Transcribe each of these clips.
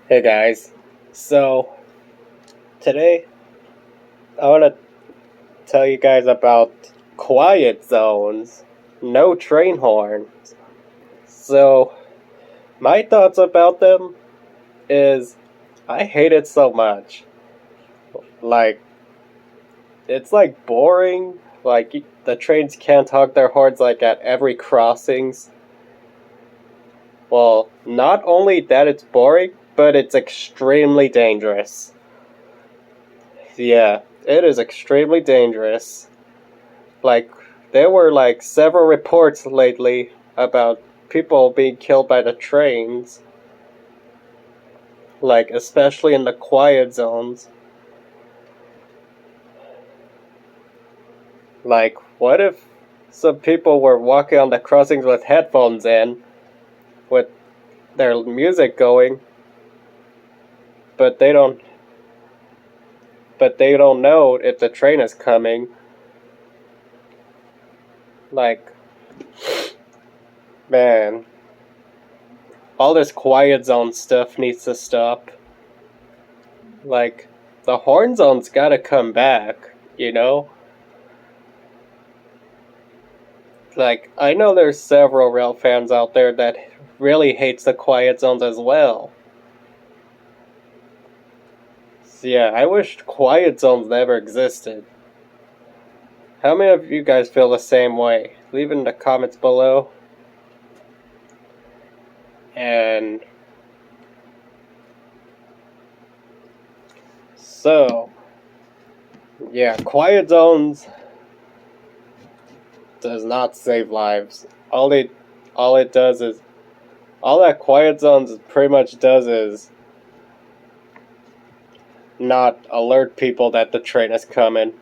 Hey guys, so today I want to tell you guys about quiet zones, no train horns. So, my thoughts about them is I hate it so much. Like, it's like boring. Like, the trains can't honk their horns like at every crossings. Well, not only that it's boring, but it's extremely dangerous. Yeah, it is extremely dangerous. Like, there were like several reports lately about people being killed by the trains, like especially in the quiet zones. Like, what if some people were walking on the crossings with headphones in, with their music going, but they don't know if the train is coming. Like, man, all this quiet zone stuff needs to stop. Like, the horn zone's gotta come back, you know? Like, I know there's several rail fans out there that really hates the quiet zones as well. So yeah, I wish quiet zones never existed. How many of you guys feel the same way? Leave in the comments below. And so, yeah, quiet zones does not save lives. All it does is, all that quiet zones pretty much does is not alert people that the train is coming.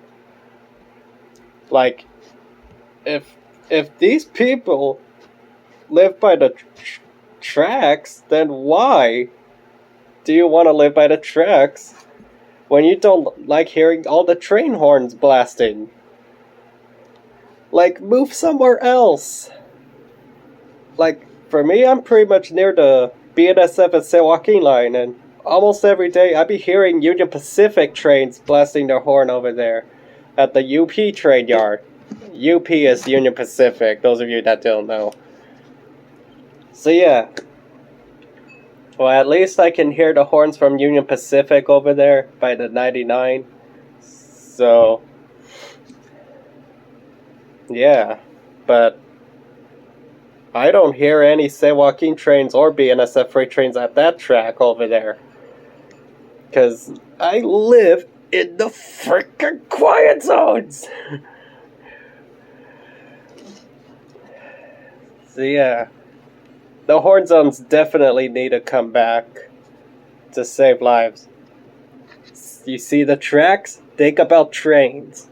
Like, if these people live by the tracks, then why do you want to live by the tracks when you don't like hearing all the train horns blasting? Like, move somewhere else. Like, for me, I'm pretty much near the BNSF and San Joaquin line, and almost every day I be hearing Union Pacific trains blasting their horn over there at the UP train yard. UP is Union Pacific, those of you that don't know. So yeah. Well, at least I can hear the horns from Union Pacific over there by the 99. So, yeah. But I don't hear any San Joaquin trains or BNSF freight trains at that track over there. Because I live in the freaking quiet zones! So yeah. The horn zones definitely need to come back to save lives. You see the tracks? Think about trains.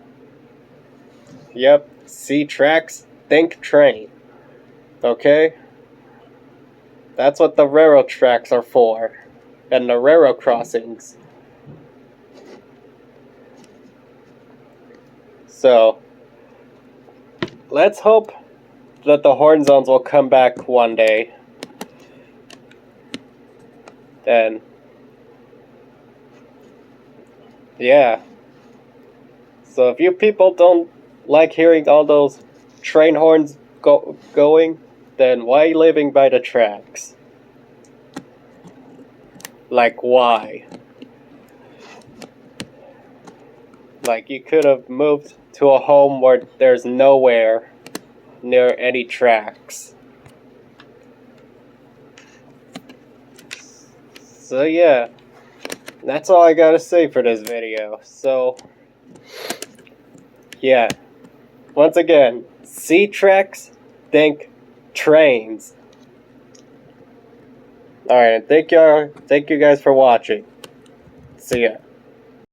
Yep, see tracks? Think train. Okay? That's what the railroad tracks are for. And the railroad crossings. So, let's hope that the horn zones will come back one day. And yeah. So if you people don't like hearing all those train horns going, then why living by the tracks? Like, why? Like, you could have moved to a home where there's nowhere near any tracks. So yeah, that's all I gotta say for this video. So, yeah. Once again, see tracks, think trains. Alright, thank you guys for watching. See ya.